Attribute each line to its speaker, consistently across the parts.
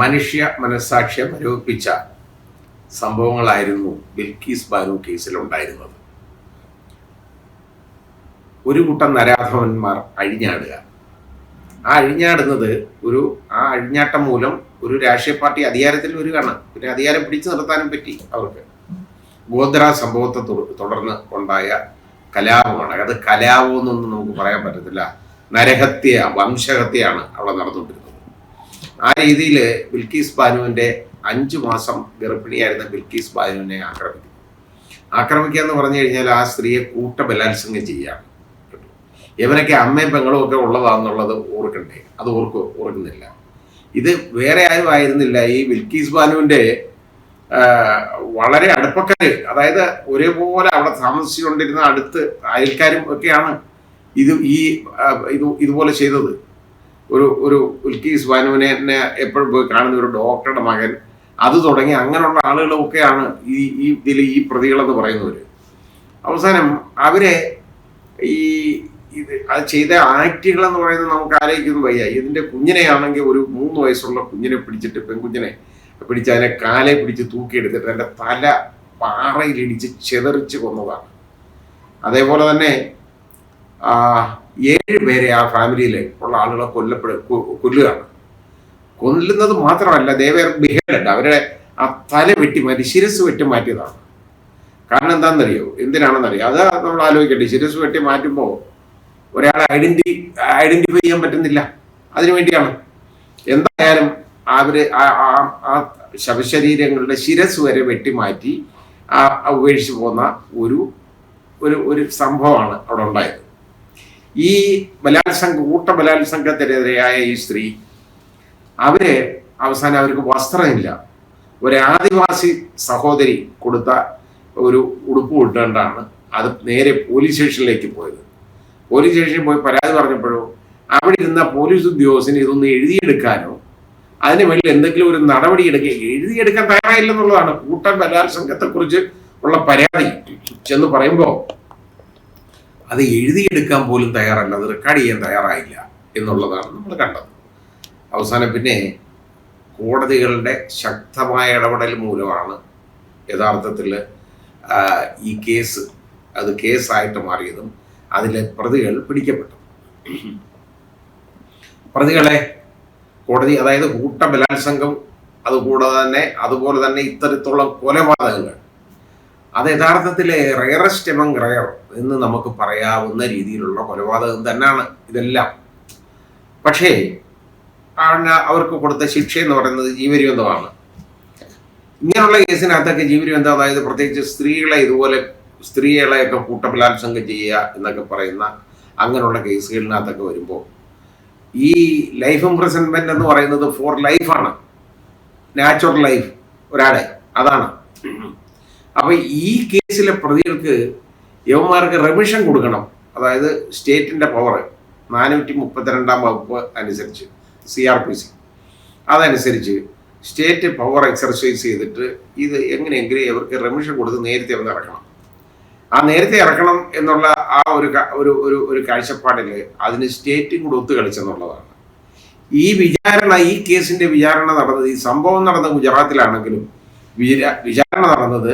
Speaker 1: മനുഷ്യ മനസ്സാക്ഷിയെ മരവിപ്പിച്ച സംഭവങ്ങളായിരുന്നു ബിൽക്കീസ് ബാനു കേസിലുണ്ടായിരുന്നത്. ഒരു കൂട്ടം നരാധവന്മാർ അഴിഞ്ഞാടുക. ആ അഴിഞ്ഞാടുന്നത് ആ അഴിഞ്ഞാട്ടം മൂലം ഒരു രാഷ്ട്രീയ പാർട്ടി അധികാരത്തിൽ വരികയാണ്. പിന്നെ അധികാരം പിടിച്ചു നിർത്താനും പറ്റി അവർക്ക്. ഗോദ്ര സംഭവത്തെ തുടർന്ന് ഉണ്ടായ കലാപമാണ്. അത് കലാപമെന്നൊന്നും നമുക്ക് പറയാൻ പറ്റത്തില്ല. നരഹത്യ, വംശഹത്യയാണ് അവിടെ നടന്നുകൊണ്ടിരുന്നത്. ആ രീതിയിൽ ബിൽക്കീസ് ബാനുവിൻ്റെ 5 മാസം ഗർഭിണിയായിരുന്ന ബിൽക്കീസ് ബാനുവിനെ ആക്രമിക്കുക എന്ന് പറഞ്ഞു കഴിഞ്ഞാൽ ആ സ്ത്രീയെ ബലാത്സംഗം ചെയ്യുകയാണ്. ഇവനൊക്കെ അമ്മയും പെങ്ങളും ഒക്കെ ഉള്ളതാണെന്നുള്ളത് ഓർക്കണ്ടേ? അത് ഓർക്കുന്നില്ല. ഇത് വേറെ ആരും ആയിരുന്നില്ല, ഈ ബിൽക്കീസ് ബാനുവിൻ്റെ വളരെ അടുപ്പക്കാര്, അതായത് ഒരേപോലെ അവിടെ താമസിച്ചുകൊണ്ടിരുന്ന അടുത്ത് അയൽക്കാരും ഒക്കെയാണ് ഇതുപോലെ ചെയ്തത്. ഒരു ബിൽക്കീസ് ബാനുവിനെ എപ്പോഴും പോയി കാണുന്ന ഒരു ഡോക്ടറുടെ മകൻ, അത് തുടങ്ങി അങ്ങനെയുള്ള ആളുകളൊക്കെയാണ് ഈ പ്രതികളെന്ന് പറയുന്നവർ. അവസാനം അവരെ അത് ചെയ്ത ആക്റ്റുകളെന്ന് പറയുന്നത് നമുക്ക് ആലോചിക്കുന്നു വയ്യ. ഇതിൻ്റെ കുഞ്ഞിനെയാണെങ്കിൽ ഒരു 3 വയസ്സുള്ള കുഞ്ഞിനെ പിടിച്ചിട്ട്, പെൺകുഞ്ഞിനെ പിടിച്ച് അതിനെ കാലെ പിടിച്ച് തൂക്കിയെടുത്തിട്ട് എൻ്റെ തല പാറയിലിടിച്ച് ചെതറിച്ച് കൊന്നതാണ്. അതേപോലെ തന്നെ 7 പേരെ ആ ഫാമിലിയിൽ ഉള്ള ആളുകളെ കൊല്ലുകയാണ്. കൊല്ലുന്നത് മാത്രമല്ല, ദേവർ ബിഹേഡഡ്, അവരുടെ ആ തല വെട്ടി മാറ്റി, ശിരസ് വെട്ടി മാറ്റിയതാണ്. കാരണം എന്താണെന്നറിയോ? എന്തിനാണെന്നറിയോ? അത് നമ്മൾ ആലോചിക്കട്ടെ. ശിരസ് വെട്ടി മാറ്റുമ്പോൾ ഒരാളെ ഐഡന്റിഫൈ ചെയ്യാൻ പറ്റുന്നില്ല, അതിനുവേണ്ടിയാണ്. എന്തായാലും അവര് ആ ശവശരീരങ്ങളുടെ ശിരസ് വരെ വെട്ടിമാറ്റി ഉപേക്ഷിച്ച് പോകുന്ന ഒരു സംഭവമാണ് അവിടെ ഉണ്ടായത്. ഈ കൂട്ടബലാത്സംഗത്തിനെതിരെയായ ഈ സ്ത്രീ, അവസാനം അവർക്ക് വസ്ത്രമില്ല. ഒരു ആദിവാസി സഹോദരി കൊടുത്ത ഒരു ഉടുപ്പ് ഇട്ടുകൊണ്ടാണ് അത് നേരെ പോലീസ് സ്റ്റേഷനിലേക്ക് പോയത്. പോലീസ് സ്റ്റേഷനിൽ പോയി പരാതി പറഞ്ഞപ്പോഴോ അവിടെ ഇരുന്ന പോലീസ് ഉദ്യോഗസ്ഥന് ഇതൊന്ന് എഴുതിയെടുക്കാനോ അതിന് വേണ്ടി എന്തെങ്കിലും ഒരു നടപടി എഴുതിയെടുക്കാൻ തയ്യാറായില്ലെന്നുള്ളതാണ്. ബലാത്സംഗത്തെക്കുറിച്ച് ഉള്ള പരാതി ചെന്ന് പറയുമ്പോൾ അത് എഴുതിയെടുക്കാൻ പോലും തയ്യാറല്ല, അത് റെക്കോർഡ് ചെയ്യാൻ തയ്യാറായില്ല എന്നുള്ളതാണ് നമ്മൾ കണ്ടത്. അവസാനം പിന്നെ കോടതികളുടെ ശക്തമായ ഇടപെടൽ മൂലമാണ് യഥാർത്ഥത്തിൽ ഈ കേസ് അത് കേസായിട്ട് മാറിയതും അതിലെ പ്രതികൾ പിടിക്കപ്പെട്ടു. പ്രതികളെ കോടതി, അതായത് ബലാത്സംഗം, അതുപോലെ തന്നെ ഇത്തരത്തിലുള്ള കൊലപാതകങ്ങൾ, അത് യഥാർത്ഥത്തിൽ റയറസ്റ്റ് എമംഗ് റയർ എന്ന് നമുക്ക് പറയാവുന്ന രീതിയിലുള്ള കൊലപാതകം തന്നെയാണ് ഇതെല്ലാം. പക്ഷേ അവർക്ക് കൊടുത്ത ശിക്ഷ എന്ന് പറയുന്നത് ജീവപര്യന്തമാണ്. ഇങ്ങനെയുള്ള കേസിനകത്തൊക്കെ ജീവപര്യന്തം, അതായത് പ്രത്യേകിച്ച് സ്ത്രീകളെയൊക്കെ ബലാത്സംഗം ചെയ്യുക എന്നൊക്കെ പറയുന്ന അങ്ങനെയുള്ള കേസുകളിനകത്തൊക്കെ വരുമ്പോൾ ഈ ലൈഫ് ഇംപ്രിസൺമെന്റ് എന്ന് പറയുന്നത് ഫോർ ലൈഫാണ്, നാച്ചുറൽ ലൈഫ് ഒരാളെ, അതാണ്. അപ്പൊ ഈ കേസിലെ പ്രതികൾക്ക് യവന്മാർക്ക് റെമിഷൻ കൊടുക്കണം. അതായത് സ്റ്റേറ്റിന്റെ പവർ 432 വകുപ്പ് അനുസരിച്ച്, CRPC അതനുസരിച്ച് സ്റ്റേറ്റ് പവർ എക്സർസൈസ് ചെയ്തിട്ട് ഇത് എങ്ങനെയെങ്കിലും ഇവർക്ക് റെമിഷൻ കൊടുത്ത് നേരത്തെ ഒന്ന് ഇറക്കണം. ആ നേരത്തെ ഇറക്കണം എന്നുള്ള ആ ഒരു കാഴ്ചപ്പാടിൽ അതിന് സ്റ്റേറ്റും കൂടെ ഒത്തു കളിച്ചെന്നുള്ളതാണ്. ഈ കേസിന്റെ വിചാരണ നടന്നത്, ഈ സംഭവം നടന്നത് ഗുജറാത്തിലാണെങ്കിലും വിചാരണ നടന്നത്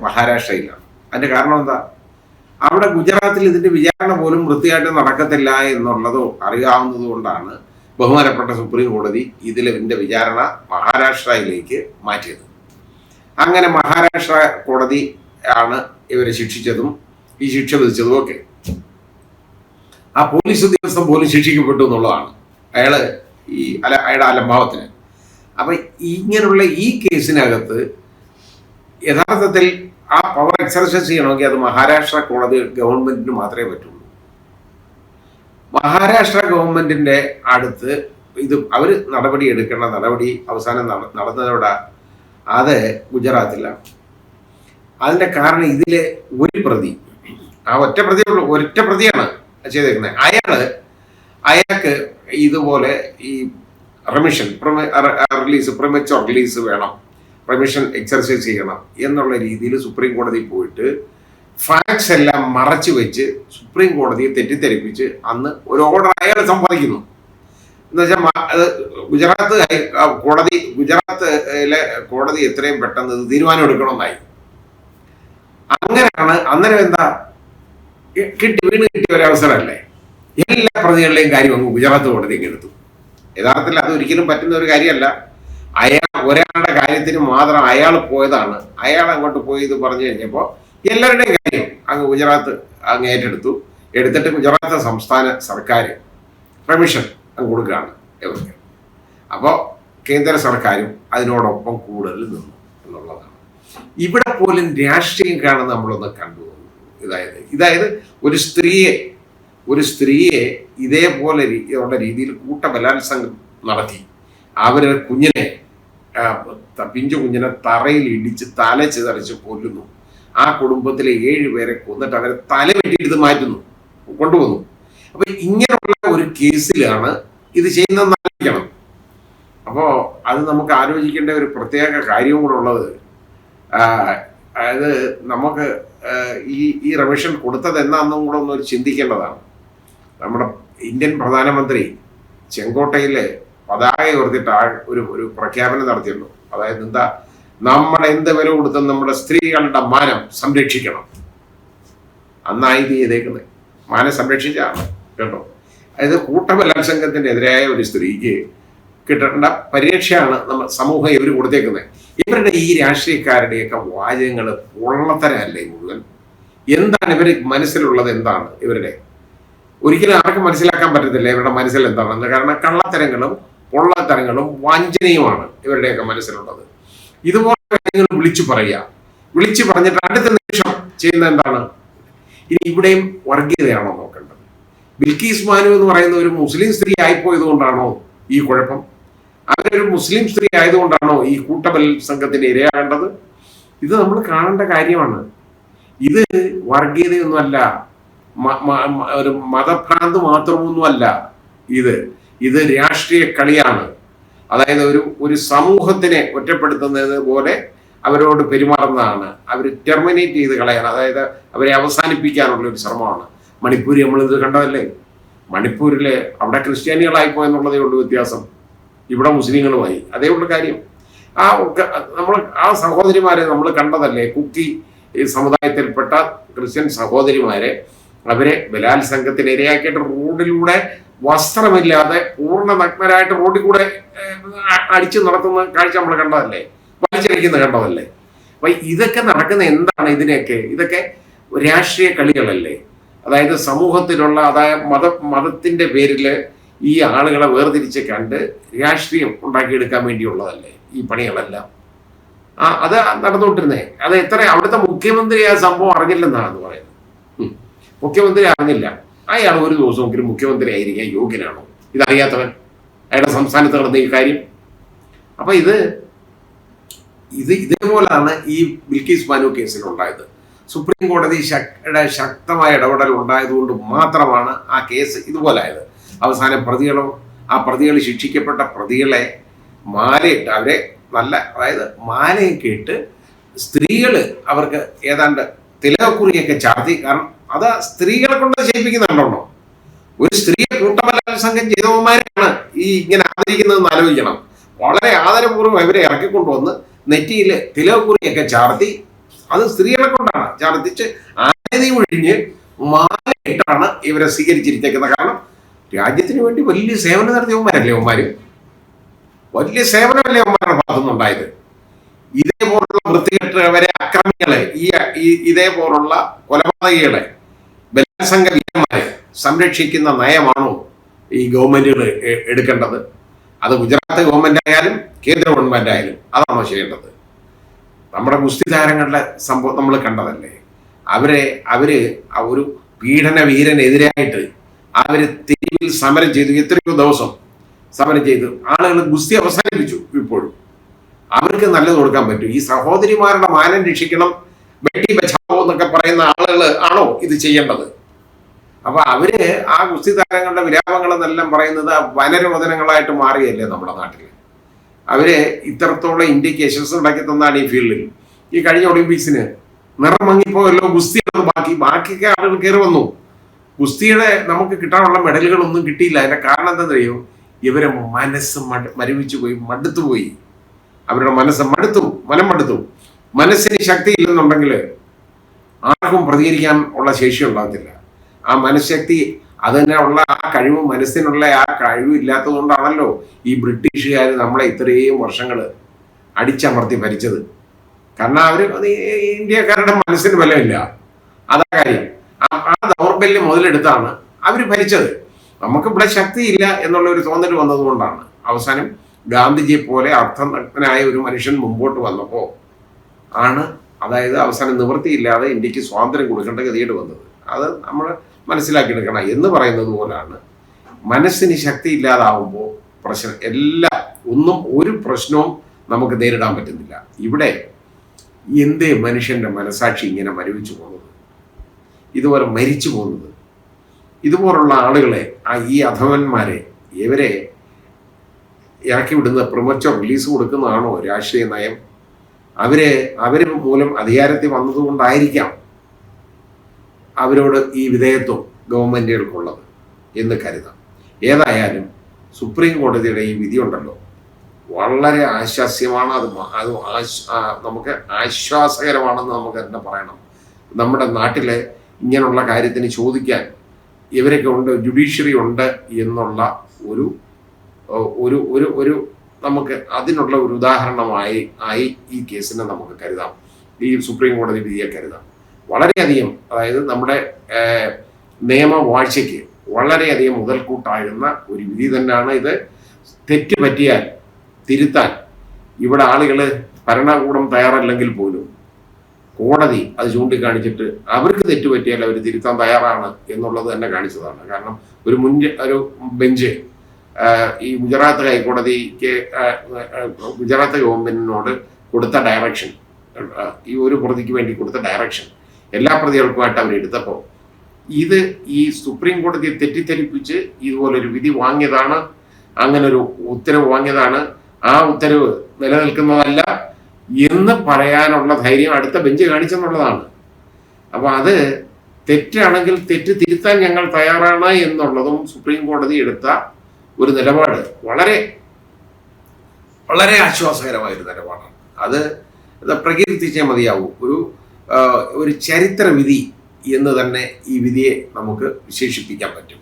Speaker 1: മഹാരാഷ്ട്രയിലാണ്. അതിന്റെ കാരണം എന്താ? അവിടെ ഗുജറാത്തിൽ ഇതിന്റെ വിചാരണ പോലും വൃത്തിയായിട്ട് നടക്കത്തില്ല എന്നുള്ളതോ അറിയാവുന്നത് കൊണ്ടാണ് ബഹുമാനപ്പെട്ട സുപ്രീം കോടതി ഇതിന്റെ വിചാരണ മഹാരാഷ്ട്രയിലേക്ക് മാറ്റിയത്. അങ്ങനെ മഹാരാഷ്ട്ര കോടതി ആണ് ഇവരെ ശിക്ഷിച്ചതും ഈ ശിക്ഷ വിധിച്ചതും ഒക്കെ. ആ പോലീസ് ഉദ്യോഗസ്ഥൻ പോലും ശിക്ഷിക്കപ്പെട്ടു എന്നുള്ളതാണ് അയാളുടെ അലംഭാവത്തിന്. അപ്പൊ ഇങ്ങനെയുള്ള ഈ കേസിനകത്ത് യഥാർത്ഥത്തിൽ ആ പവർ എക്സർസൈസ് ചെയ്യണമെങ്കിൽ അത് മഹാരാഷ്ട്ര കോടതി ഗവൺമെന്റിന് മാത്രമേ പറ്റുള്ളൂ. മഹാരാഷ്ട്ര ഗവൺമെന്റിന്റെ അടുത്ത് അവർ നടപടി എടുക്കേണ്ട നടപടി അവസാനം നടന്നതോടെ അത് ഗുജറാത്തിലാണ്. അതിന്റെ കാരണം ഇതിലെ ഒരു പ്രതി, ആ ഒറ്റ പ്രതിയാണ് ചെയ്തേക്കുന്നത്. അയാൾക്ക് ഇതുപോലെ ഈ പ്രിമച്വർ റിലീസ് വേണം, പെർമിഷൻ എക്സർസൈസ് ചെയ്യണം എന്നുള്ള രീതിയിൽ സുപ്രീം കോടതി പോയിട്ട് ഫാക്ട്സ് എല്ലാം മറച്ചു വെച്ച് സുപ്രീം കോടതിയെ തെറ്റിദ്ധരിപ്പിച്ച് അന്ന് ഒരു ഓർഡർ അയാൾ സമ്പാദിക്കുന്നു. എന്നുവെച്ചാൽ അത് ഗുജറാത്തിലെ കോടതി എത്രയും പെട്ടെന്ന് ഇത് തീരുമാനം എടുക്കണമെന്നായി. അങ്ങനെയാണ് അന്നേരം എന്താ വീണ് കിട്ടിയ ഒരവസരമല്ലേ, എല്ലാ പ്രതികളുടെയും കാര്യം അങ്ങ് ഗുജറാത്ത് കോടതിക്ക് എടുത്തു. യഥാർത്ഥത്തിൽ അത് ഒരിക്കലും പറ്റുന്ന ഒരു കാര്യമല്ല. ഒരാളുടെ കാര്യത്തിന് മാത്രം അയാൾ പോയതാണ്. അയാൾ അങ്ങോട്ട് പോയി ഇത് പറഞ്ഞു കഴിഞ്ഞപ്പോൾ എല്ലാവരുടെയും കാര്യം അങ്ങ് ഗുജറാത്ത് അങ്ങ് എടുത്തിട്ട് ഗുജറാത്ത് സംസ്ഥാന സർക്കാർ പെർമിഷൻ അങ്ങ് കൊടുക്കുകയാണ് ഇവർക്ക്. അപ്പോൾ കേന്ദ്ര സർക്കാരും അതിനോടൊപ്പം കൂടുതൽ നിന്നു എന്നുള്ളതാണ്. ഇവിടെ പോലും രാഷ്ട്രീയം നമ്മളൊന്ന് കണ്ടു. ഇതായത് ഒരു സ്ത്രീയെ ഇതേപോലെ ഉള്ള രീതിയിൽ കൂട്ടബലാത്സംഗം നടത്തി അവരുടെ പിഞ്ചു കുഞ്ഞിനെ തറയിൽ ഇടിച്ച് തല ചിതറിച്ച് കൊല്ലുന്നു. ആ കുടുംബത്തിലെ 7 പേരെ കൊന്നിട്ട് അവരെ തല വെട്ടിയെടുത്ത് കൊണ്ടുവന്നു. അപ്പൊ ഇങ്ങനെയുള്ള ഒരു കേസിലാണ് ഇത് ചെയ്യുന്നതെന്ന് ആലോചിക്കണം. അപ്പോൾ അത് നമുക്ക് ആലോചിക്കേണ്ട ഒരു പ്രത്യേക കാര്യവും കൂടെ ഉള്ളത്, അതായത് നമുക്ക് ഈ റിവിഷൻ കൊടുത്തത് എന്നാന്നും കൂടെ ഒന്ന് ചിന്തിക്കേണ്ടതാണ്. നമ്മുടെ ഇന്ത്യൻ പ്രധാനമന്ത്രി ചെങ്കോട്ടയിൽ പതാക ഉയർത്തിയിട്ട് ഒരു പ്രഖ്യാപനം നടത്തിയല്ലോ. അതായത് എന്താ, നമ്മൾ എന്ത് വില കൊടുത്തും നമ്മുടെ സ്ത്രീകളുടെ മാനം സംരക്ഷിക്കണം. അന്നായി ഇത് ചെയ്തേക്കുന്നത് മാനം സംരക്ഷിച്ചാണ് കേട്ടോ. അതായത് കൂട്ടബലാത്സംഗത്തിനെതിരായ ഒരു സ്ത്രീക്ക് കിട്ടേണ്ട പരിരക്ഷയാണ് നമ്മൾ സമൂഹം ഇവർ കൊടുത്തേക്കുന്നത്. ഇവരുടെ ഈ രാഷ്ട്രീയക്കാരുടെയൊക്കെ വാചകങ്ങൾ പൊള്ളത്തരമല്ലേ മുഴുവൻ. എന്താണ് ഇവർ മനസ്സിലുള്ളത്? എന്താണ് ഇവരുടെ? ഒരിക്കലും ആർക്കും മനസ്സിലാക്കാൻ പറ്റത്തില്ല ഇവരുടെ മനസ്സിൽ എന്താണെന്ന്. കാരണം കള്ളത്തരങ്ങളും പൊള്ളത്തരങ്ങളും വഞ്ചനയുമാണ് ഇവരുടെയൊക്കെ മനസ്സിലുള്ളത്. ഇതുപോലെ കാര്യങ്ങൾ വിളിച്ചു പറഞ്ഞിട്ട് അടുത്ത നിമിഷം ചെയ്യുന്ന എന്താണ്? ഇനി ഇവിടെയും വർഗീയതയാണോ നോക്കേണ്ടത്? ബിൽക്കീസ് ബാനു എന്ന് പറയുന്ന ഒരു മുസ്ലിം സ്ത്രീ ആയിപ്പോയത് കൊണ്ടാണോ ഈ കുഴപ്പം? അവരൊരു മുസ്ലിം സ്ത്രീ ആയതുകൊണ്ടാണോ ഈ കൂട്ടബലാത്സംഗത്തിന് ഇരയാകേണ്ടത്? ഇത് നമ്മൾ കാണേണ്ട കാര്യമാണ്. ഇത് വർഗീയതയൊന്നുമല്ല, ഒരു മതഭ്രാന്ത് മാത്രമൊന്നുമല്ല. ഇത് രാഷ്ട്രീയ കളിയാണ്. അതായത് ഒരു സമൂഹത്തിനെ ഒറ്റപ്പെടുത്തുന്നത് പോലെ അവരോട് പെരുമാറുന്നതാണ്. അവർ ടെർമിനേറ്റ് ചെയ്ത് കളയാൻ, അതായത് അവരെ അവസാനിപ്പിക്കാനുള്ള ഒരു ശ്രമമാണ്. മണിപ്പൂരിൽ നമ്മളിത് കണ്ടതല്ലേ. മണിപ്പൂരിലെ അവിടെ ക്രിസ്ത്യാനികളായിപ്പോ എന്നുള്ളതേ ഉള്ളൂ വ്യത്യാസം, ഇവിടെ മുസ്ലിങ്ങളുമായി. അതേ ഉള്ള കാര്യം. ആ സഹോദരിമാരെ നമ്മൾ കണ്ടതല്ലേ. കുക്കി സമുദായത്തിൽപ്പെട്ട ക്രിസ്ത്യൻ സഹോദരിമാരെ അവരെ ബലാത്സംഗത്തിന് ഇരയാക്കിയിട്ട് റോഡിലൂടെ വസ്ത്രമില്ലാതെ പൂർണ്ണ നഗ്നരായിട്ട് റോഡിൽ കൂടെ അടിച്ചു നടത്തുന്ന കാഴ്ച നമ്മൾ കണ്ടതല്ലേ, വലിച്ചടിക്കുന്ന കണ്ടതല്ലേ. അപ്പൊ ഇതൊക്കെ നടക്കുന്ന എന്താണ്? ഇതൊക്കെ രാഷ്ട്രീയ കളികളല്ലേ. അതായത് സമൂഹത്തിലുള്ള മതത്തിന്റെ പേരിൽ ഈ ആളുകളെ വേർതിരിച്ച് കണ്ട് രാഷ്ട്രീയം ഉണ്ടാക്കിയെടുക്കാൻ വേണ്ടിയുള്ളതല്ലേ ഈ പണികളെല്ലാം. അത് നടന്നുകൊണ്ടിരുന്നേ. അത് അവിടുത്തെ മുഖ്യമന്ത്രി ആ സംഭവം അറിഞ്ഞില്ലെന്നാണ് പറയുന്നത്. മുഖ്യമന്ത്രി അറിഞ്ഞില്ല. അയാൾ ഒരു ദിവസമെങ്കിലും മുഖ്യമന്ത്രി ആയിരിക്കാൻ യോഗ്യനാണോ? ഇതറിയാത്തവൻ അയാളുടെ സംസ്ഥാനത്ത് നടന്ന ഈ കാര്യം. അപ്പൊ ഇതേപോലെയാണ് ഈ ബിൽക്കീസ് ബാനു കേസിൽ ഉണ്ടായത്. സുപ്രീം കോടതി ശക്തമായ ഇടപെടൽ ഉണ്ടായതുകൊണ്ട് മാത്രമാണ് ആ കേസ് ഇതുപോലെ ആയത്. അവസാനം പ്രതികൾ ശിക്ഷിക്കപ്പെട്ട പ്രതികളെ മാലയിട്ട് അവരെ അതായത് മാലയൊക്കെ ഇട്ട് സ്ത്രീകൾ അവർക്ക് ഏതാണ്ട് തിലകക്കുറിയൊക്കെ ചാർത്തി. കാരണം അത് സ്ത്രീകളെ കൊണ്ട് ചെയ്യിപ്പിക്കുന്നുണ്ടോ? ഒരു സ്ത്രീയെ കൂട്ടബലാത്സംഗം ചെയ്തവന്മാരാണ് ഇങ്ങനെ ആദരിക്കുന്നതെന്ന് ആലോചിക്കണം. വളരെ ആദരപൂർവ്വം ഇവരെ ഇറക്കിക്കൊണ്ടുവന്ന് നെറ്റിയിൽ തിലകക്കുറിയൊക്കെ ചാർത്തി, അത് സ്ത്രീകളെ കൊണ്ടാണ് ചാർത്തിച്ച് ആനതി ഒഴിഞ്ഞ് മാലയിട്ടാണ് ഇവരെ സ്വീകരിച്ചിരിക്കുന്നത്. കാരണം രാജ്യത്തിന് വേണ്ടി വലിയ സേവനം നടത്തിയവന്മാരല്ലേ അവന്മാര്. വലിയ സേവനമല്ലേ അവന്മാരുടെ ഭാഗത്തുനിന്നുണ്ടായത്. ഇതേപോലുള്ള വൃത്തികെട്ടവരെ, അക്രമികളെ, ഇതേപോലുള്ള കൊലപാതകികളെ, ബലാത്സംഗ വീരന്മാരെ സംരക്ഷിക്കുന്ന നയമാണോ ഈ ഗവൺമെന്റുകൾ എടുക്കേണ്ടത്? അത് ഗുജറാത്ത് ഗവൺമെന്റ് ആയാലും കേന്ദ്ര ഗവൺമെന്റ് ആയാലും അതാണോ ചെയ്യേണ്ടത്? നമ്മുടെ ഗുസ്തി താരങ്ങളുടെ സംഭവം നമ്മൾ കണ്ടതല്ലേ. അവര് ഒരു പീഡന വീരനെതിരായിട്ട് അവര് തെരുവിൽ സമരം ചെയ്തു. എത്രയോ ദിവസം സമരം ചെയ്തു. ആളുകൾ ഗുസ്തി അവസാനിപ്പിച്ചു. ഇപ്പോഴും അവർക്ക് നല്ലത് കൊടുക്കാൻ പറ്റും. ഈ സഹോദരിമാരുടെ മാനം രക്ഷിക്കണം, ബേട്ടി ബച്ചാവോ എന്നൊക്കെ പറയുന്ന ആളുകൾ ആണോ ഇത് ചെയ്യേണ്ടത്? അപ്പൊ അവര് ആ ഗുസ്തി താരങ്ങളുടെ വിലാപങ്ങളെന്നെല്ലാം പറയുന്നത് വനരോധനങ്ങളായിട്ട് മാറിയല്ലേ നമ്മുടെ നാട്ടിൽ. അവര് ഇത്രത്തോളം ഇന്ത്യക്ക് യശസ് ഉണ്ടാക്കി തന്നാണ് ഈ ഫീൽഡിൽ. ഈ കഴിഞ്ഞ ഒളിമ്പിക്സിന് നിറം മങ്ങിപ്പോയല്ലോ ഗുസ്തിയാണ്. ബാക്കിയൊക്കെ ആളുകൾ കയറി വന്നു. ഗുസ്തിയുടെ നമുക്ക് കിട്ടാനുള്ള മെഡലുകളൊന്നും കിട്ടിയില്ല. അതിന്റെ കാരണം എന്താണെന്നറിയോ? ഇവരെ മനസ്സ് മരവിച്ചു പോയി, മടുത്തുപോയി. അവരുടെ മനസ്സ് മനം മടുത്തു. മനസ്സിന് ശക്തിയില്ലെന്നുണ്ടെങ്കിൽ ആർക്കും പ്രതികരിക്കാൻ ഉള്ള ശേഷി ഉണ്ടാകത്തില്ല. ആ മനഃശക്തി, അതിനുള്ള ആ കഴിവ്, മനസ്സിനുള്ള ആ കഴിവ് ഇല്ലാത്തത് കൊണ്ടാണല്ലോ ഈ ബ്രിട്ടീഷുകാർ നമ്മളെ ഇത്രയും വർഷങ്ങൾ അടിച്ചമർത്തി ഭരിച്ചത്. കാരണം അവർ ഇന്ത്യക്കാരുടെ മനസ്സിന് ബലമില്ല, അതാ കാര്യം. ആ ദൗർബല്യം മുതലെടുത്താണ് അവർ ഭരിച്ചത്. നമുക്ക് ഇവിടെ ശക്തിയില്ല എന്നുള്ള ഒരു തോന്നൽ വന്നതുകൊണ്ടാണ് അവസാനം ഗാന്ധിജിയെ പോലെ അർത്ഥനഗ്നായ ഒരു മനുഷ്യൻ മുമ്പോട്ട് വന്നപ്പോൾ ആണ്, അതായത് അവസാനം നിവൃത്തിയില്ലാതെ ഇന്ത്യക്ക് സ്വാതന്ത്ര്യം കൊടുക്കേണ്ട ഗതികേട് വന്നത്. അത് നമ്മൾ മനസ്സിലാക്കിയെടുക്കണം. എന്ന് പറയുന്നത് പോലാണ് മനസ്സിന് ശക്തി ഇല്ലാതാവുമ്പോൾ ഒരു പ്രശ്നവും നമുക്ക് നേരിടാൻ പറ്റുന്നില്ല. ഇവിടെ എന്തേ മനുഷ്യന്റെ മനസാക്ഷി ഇങ്ങനെ മരവിച്ചു പോകുന്നത്, ഇതുപോലെ മരിച്ചു പോകുന്നത്? ഇതുപോലുള്ള ആളുകളെ, ഈ അധമന്മാരെ, ഇവരെ ഇറക്കി വിടുന്ന പ്രിമച്വർ റിലീസ് കൊടുക്കുന്നതാണോ രാഷ്ട്രീയ നയം? അവര് മൂലം അധികാരത്തിൽ വന്നതുകൊണ്ടായിരിക്കാം അവരോട് ഈ വിധേയത്വം ഗവൺമെന്റുകൾക്കുള്ളത് എന്ന് കരുതാം. ഏതായാലും സുപ്രീം കോടതിയുടെ ഈ വിധിയുണ്ടല്ലോ, വളരെ ആശ്വാസ്യമാണ്. അത് നമുക്ക് ആശ്വാസകരമാണെന്ന് നമുക്ക് തന്നെ പറയണം. നമ്മുടെ നാട്ടിലെ ഇങ്ങനെയുള്ള കാര്യത്തിന് ചോദിക്കാൻ ഇവരൊക്കെ ഉണ്ട്, ജുഡീഷ്യറി ഉണ്ട് എന്നുള്ള ഒരു ഒരു ഒരു ഒരു നമുക്ക് അതിനുള്ള ഒരു ഉദാഹരണമായി ഈ കേസിനെ നമുക്ക് കരുതാം. ഈ സുപ്രീം കോടതി വിധിയെ കരുതാം. വളരെയധികം, അതായത് നമ്മുടെ നിയമവാഴ്ചയ്ക്ക് വളരെയധികം മുതൽക്കൂട്ടായിരുന്ന ഒരു വിധി തന്നെയാണ് ഇത്. തെറ്റ് പറ്റിയാൽ തിരുത്താൻ ഇവിടെ ആളുകൾ, ഭരണകൂടം തയ്യാറല്ലെങ്കിൽ പോലും കോടതി അത് ചൂണ്ടിക്കാണിച്ചിട്ട് അവർക്ക് തെറ്റുപറ്റിയാൽ അവർ തിരുത്താൻ തയ്യാറാണ് എന്നുള്ളത് തന്നെ കാണിച്ചതാണ്. കാരണം ഒരു ബെഞ്ച് ഈ ഗുജറാത്ത് ഹൈക്കോടതിക്ക് ഗുജറാത്ത് ഗവൺമെന്റിനോട് കൊടുത്ത ഡയറക്ഷൻ, ഈ ഒരു പ്രതിക്ക് വേണ്ടി കൊടുത്ത ഡയറക്ഷൻ എല്ലാ പ്രതികൾക്കുമായിട്ട് അവരെടുത്തപ്പോൾ ഈ സുപ്രീം കോടതിയെ തെറ്റിദ്ധരിപ്പിച്ച് ഇതുപോലൊരു വിധി വാങ്ങിയതാണ്, അങ്ങനൊരു ഉത്തരവ് വാങ്ങിയതാണ്, ആ ഉത്തരവ് നിലനിൽക്കുന്നതല്ല എന്ന് പറയാനുള്ള ധൈര്യം അടുത്ത ബെഞ്ച് കാണിച്ചെന്നുള്ളതാണ്. അപ്പൊ അത് തെറ്റാണെങ്കിൽ തെറ്റ് തിരുത്താൻ ഞങ്ങൾ തയ്യാറാണ് എന്നുള്ളതും സുപ്രീം കോടതി എടുത്ത ഒരു നിലപാട് വളരെ വളരെ ആശ്വാസകരമായൊരു നിലപാടാണ്. അത് പ്രകീർത്തിച്ചേ മതിയാവൂ. ഒരു ചരിത്ര വിധി എന്ന് തന്നെ ഈ വിധിയെ നമുക്ക് വിശേഷിപ്പിക്കാൻ പറ്റും.